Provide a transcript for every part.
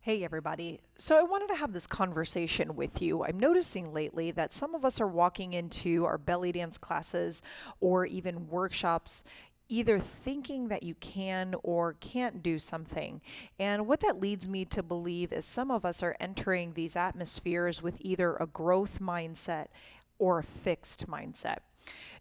Hey everybody. So I wanted to have this conversation with you. I'm noticing lately that some of us are walking into our belly dance classes or even workshops either thinking that you can or can't do something. And what that leads me to believe is some of us are entering these atmospheres with either a growth mindset or a fixed mindset.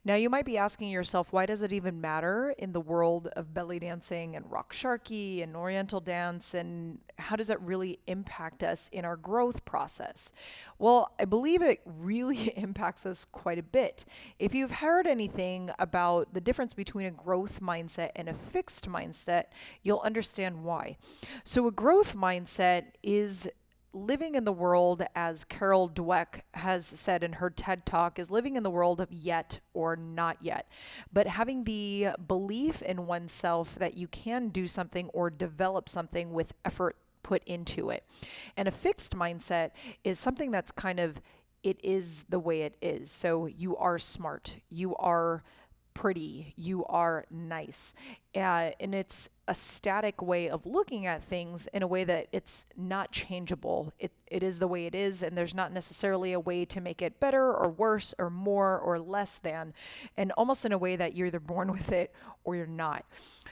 Now, you might be asking yourself, why does it even matter in the world of belly dancing and rock sharqi and oriental dance? And how does that really impact us in our growth process? Well, I believe it really impacts us quite a bit. If you've heard anything about the difference between a growth mindset and a fixed mindset, you'll understand why. So, a growth mindset is living in the world, as Carol Dweck has said in her TED Talk, is living in the world of yet or not yet. But having the belief in oneself that you can do something or develop something with effort put into it. And a fixed mindset is something that's kind of, it is the way it is. So you are smart, you are pretty, you are nice. And it's a static way of looking at things in a way that it's not changeable. It is the way it is, and there's not necessarily a way to make it better or worse or more or less than, and almost in a way that you're either born with it or you're not.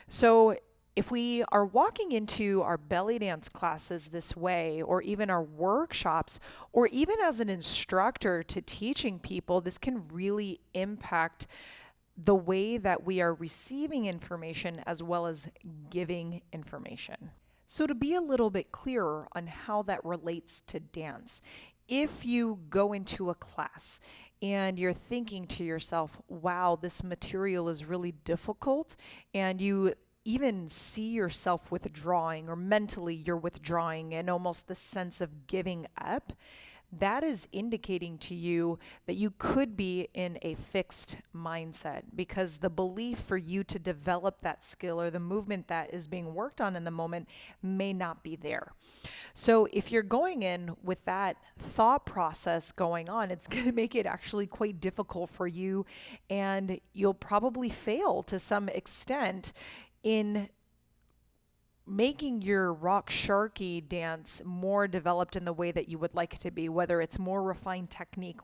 So if we are walking into our belly dance classes this way, or even our workshops, or even as an instructor to teaching people, this can really impact the way that we are receiving information as well as giving information. So, to be a little bit clearer on how that relates to dance, if you go into a class and you're thinking to yourself, wow, this material is really difficult, and you even see yourself withdrawing, or mentally you're withdrawing, and almost the sense of giving up, that is indicating to you that you could be in a fixed mindset, because the belief for you to develop that skill or the movement that is being worked on in the moment may not be there. So if you're going in with that thought process going on, it's going to make it actually quite difficult for you, and you'll probably fail to some extent in making your rock sharky dance more developed in the way that you would like it to be, whether it's more refined technique,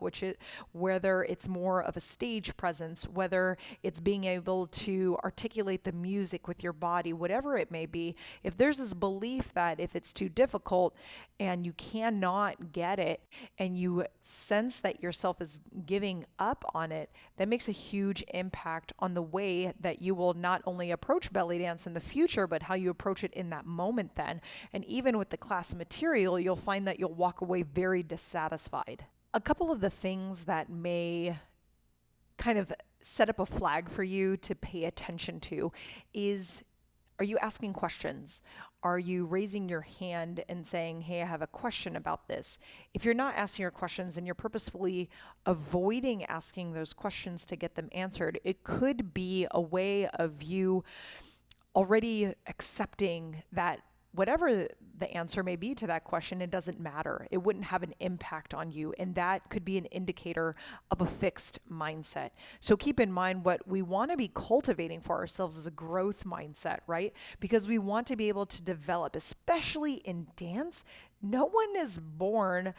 whether it's more of a stage presence, whether it's being able to articulate the music with your body, whatever it may be. If there's this belief that if it's too difficult and you cannot get it, and you sense that yourself is giving up on it, that makes a huge impact on the way that you will not only approach belly dance in the future, but how you approach it in that moment then. And even with the class material, you'll find that you'll walk away very dissatisfied. A couple of the things that may kind of set up a flag for you to pay attention to is, are you asking questions? Are you raising your hand and saying, hey, I have a question about this? If you're not asking your questions and you're purposefully avoiding asking those questions to get them answered, it could be a way of you already accepting that whatever the answer may be to that question, it doesn't matter. It wouldn't have an impact on you. And that could be an indicator of a fixed mindset. So keep in mind, what we want to be cultivating for ourselves is a growth mindset, right? Because we want to be able to develop, especially in dance. No one is born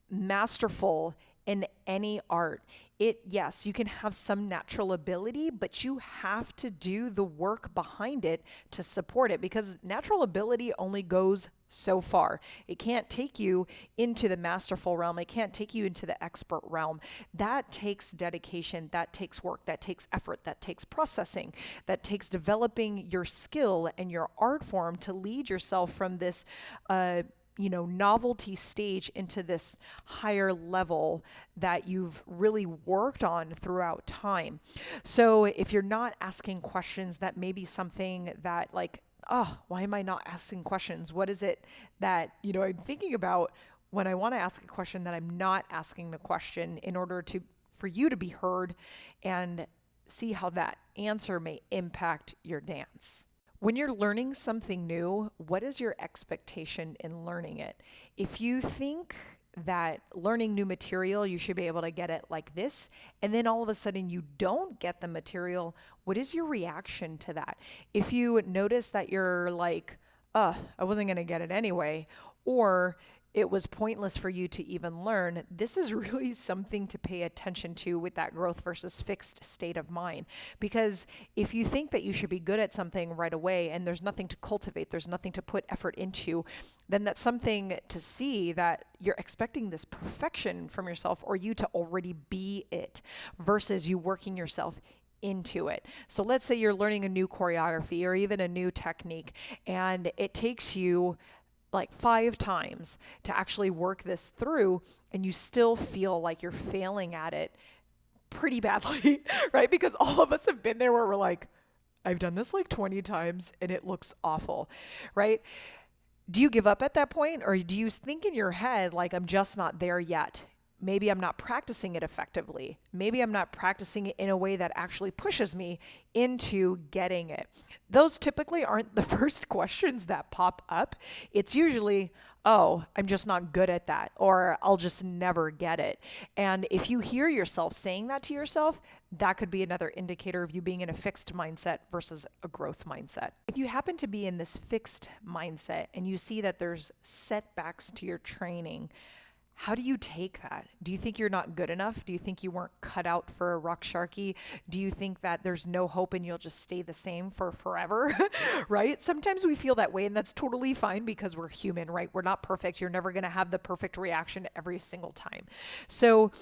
masterful in any art. Yes, you can have some natural ability, but you have to do the work behind it to support it, because natural ability only goes so far. It can't take you into the masterful realm. It can't take you into the expert realm. That takes dedication, that takes work, that takes effort, that takes processing, that takes developing your skill and your art form to lead yourself from this novelty stage into this higher level that you've really worked on throughout time. So if you're not asking questions, that may be something that, like, oh, why am I not asking questions? What is it that, I'm thinking about when I want to ask a question that I'm not asking the question, in order for you to be heard and see how that answer may impact your dance. When you're learning something new, what is your expectation in learning it? If you think that learning new material, you should be able to get it like this, and then all of a sudden you don't get the material, what is your reaction to that? If you notice that you're like, I wasn't going to get it anyway, or it was pointless for you to even learn. This is really something to pay attention to with that growth versus fixed state of mind. Because if you think that you should be good at something right away and there's nothing to cultivate, there's nothing to put effort into, then that's something to see that you're expecting this perfection from yourself or you to already be it versus you working yourself into it. So let's say you're learning a new choreography or even a new technique, and it takes you like 5 times to actually work this through, and you still feel like you're failing at it pretty badly, right? Because all of us have been there where we're like, I've done this like 20 times and it looks awful, right? Do you give up at that point, or do you think in your head, like, I'm just not there yet? Maybe I'm not practicing it effectively. Maybe I'm not practicing it in a way that actually pushes me into getting it. Those typically aren't the first questions that pop up. It's usually, oh, I'm just not good at that, or I'll just never get it. And if you hear yourself saying that to yourself, that could be another indicator of you being in a fixed mindset versus a growth mindset. If you happen to be in this fixed mindset and you see that there's setbacks to your training, how do you take that? Do you think you're not good enough? Do you think you weren't cut out for a rock Sharqi? Do you think that there's no hope and you'll just stay the same for forever, right? Sometimes we feel that way, and that's totally fine because we're human, right? We're not perfect. You're never going to have the perfect reaction every single time. So,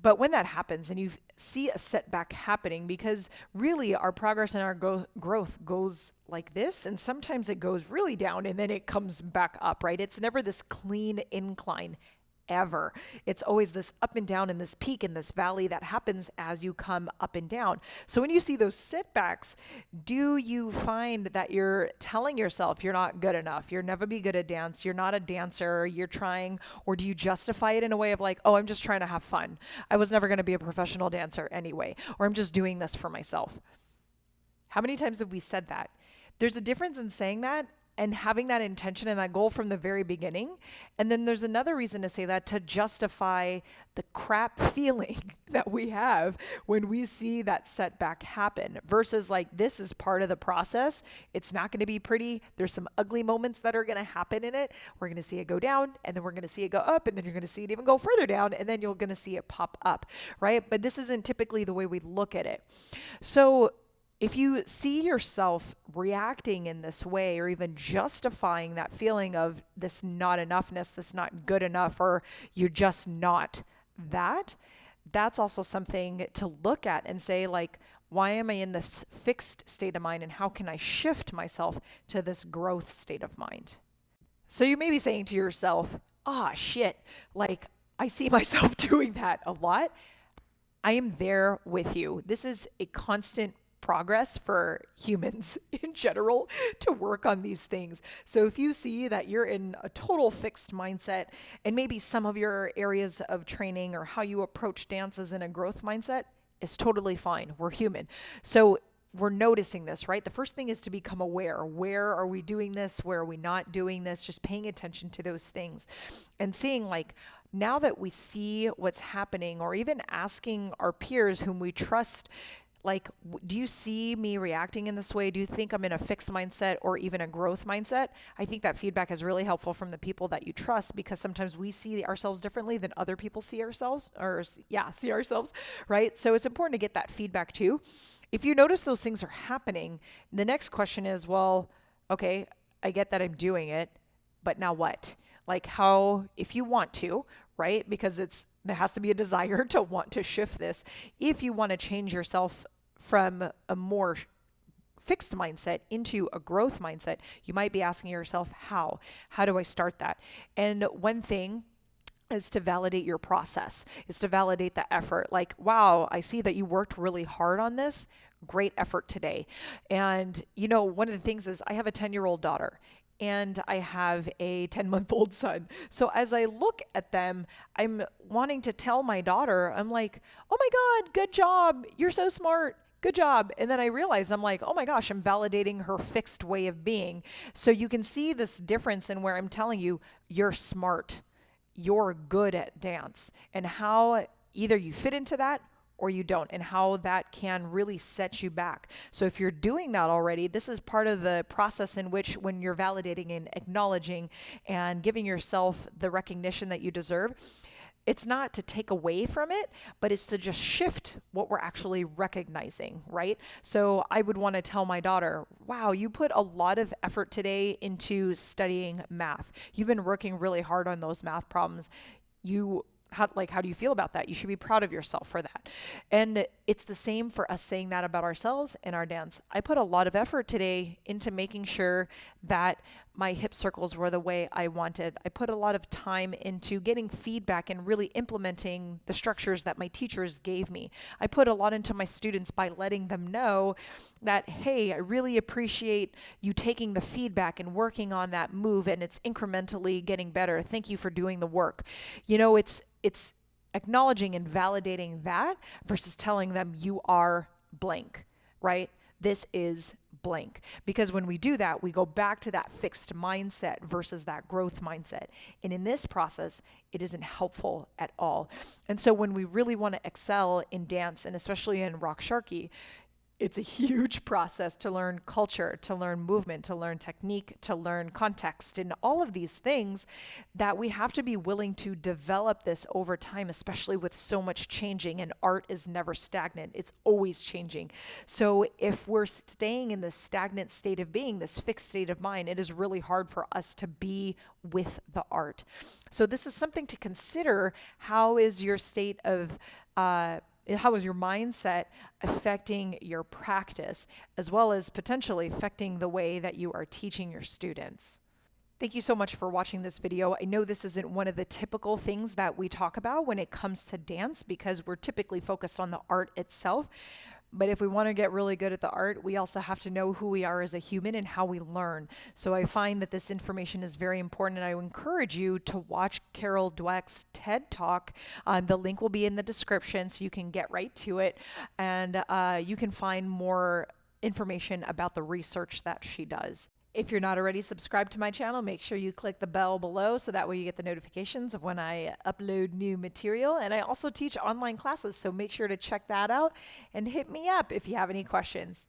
but when that happens and you see a setback happening, because really our progress and our growth goes like this, and sometimes it goes really down and then it comes back up, right? It's never this clean incline ever. It's always this up and down and this peak and this valley that happens as you come up and down. So when you see those setbacks, do you find that you're telling yourself you're not good enough, you'll never be good at dance, you're not a dancer, you're trying, or do you justify it in a way of like, oh, I'm just trying to have fun. I was never going to be a professional dancer anyway, or I'm just doing this for myself. How many times have we said that? There's a difference in saying that and having that intention and that goal from the very beginning. And then there's another reason to say that to justify the crap feeling that we have when we see that setback happen versus like, this is part of the process. It's not going to be pretty. There's some ugly moments that are going to happen in it. We're going to see it go down, and then we're going to see it go up, and then you're going to see it even go further down, and then you're going to see it pop up, right? But this isn't typically the way we look at it. So if you see yourself reacting in this way or even justifying that feeling of this not enoughness, this not good enough, or you're just not that, that's also something to look at and say, like, why am I in this fixed state of mind, and how can I shift myself to this growth state of mind? So you may be saying to yourself, shit, like, I see myself doing that a lot. I am there with you. This is a constant progress for humans in general to work on these things. So if you see that you're in a total fixed mindset, and maybe some of your areas of training or how you approach dance is in a growth mindset, is totally fine. We're human. So we're noticing this, right? The first thing is to become aware. Where are we doing this? Where are we not doing this? Just paying attention to those things and seeing, like, now that we see what's happening, or even asking our peers whom we trust, like, do you see me reacting in this way? Do you think I'm in a fixed mindset or even a growth mindset? I think that feedback is really helpful from the people that you trust, because sometimes we see ourselves differently than other people see ourselves, see ourselves, right? So it's important to get that feedback too. If you notice those things are happening, the next question is, well, okay, I get that I'm doing it, but now what? Like, how, if you want to, right? Because there has to be a desire to want to shift this. If you want to change yourself from a more fixed mindset into a growth mindset, you might be asking yourself, how? How do I start that? And one thing is to validate your process, is to validate the effort. Like, wow, I see that you worked really hard on this. Great effort today. And, one of the things is I have a 10-year-old daughter, and I have a 10-month-old son. So as I look at them, I'm wanting to tell my daughter, I'm like, oh my God, good job. You're so smart. Good job. And then I realize, I'm like, oh my gosh, I'm validating her fixed way of being. So you can see this difference in where I'm telling you, you're smart, you're good at dance, and how either you fit into that or you don't, and how that can really set you back. So if you're doing that already, this is part of the process in which, when you're validating and acknowledging and giving yourself the recognition that you deserve, it's not to take away from it, but it's to just shift what we're actually recognizing, right? So I would want to tell my daughter, wow, you put a lot of effort today into studying math. You've been working really hard on those math problems. How do you feel about that? You should be proud of yourself for that. And it's the same for us saying that about ourselves in our dance. I put a lot of effort today into making sure that my hip circles were the way I wanted. I put a lot of time into getting feedback and really implementing the structures that my teachers gave me. I put a lot into my students by letting them know that, hey, I really appreciate you taking the feedback and working on that move, and it's incrementally getting better. Thank you for doing the work. It's acknowledging and validating that versus telling them you are blank, right? This is blank. Because when we do that, we go back to that fixed mindset versus that growth mindset. And in this process, it isn't helpful at all. And so when we really want to excel in dance, and especially in Raqs Sharqi, it's a huge process to learn culture, to learn movement, to learn technique, to learn context, and all of these things that we have to be willing to develop this over time, especially with so much changing, and art is never stagnant. It's always changing. So if we're staying in this stagnant state of being, this fixed state of mind, it is really hard for us to be with the art. So this is something to consider. How is your state of how is your mindset affecting your practice, as well as potentially affecting the way that you are teaching your students? Thank you so much for watching this video. I know this isn't one of the typical things that we talk about when it comes to dance, because we're typically focused on the art itself. But if we want to get really good at the art, we also have to know who we are as a human and how we learn. So I find that this information is very important, and I encourage you to watch Carol Dweck's TED Talk. The link will be in the description, so you can get right to it, and you can find more information about the research that she does. If you're not already subscribed to my channel, make sure you click the bell below so that way you get the notifications of when I upload new material. And I also teach online classes, so make sure to check that out and hit me up if you have any questions.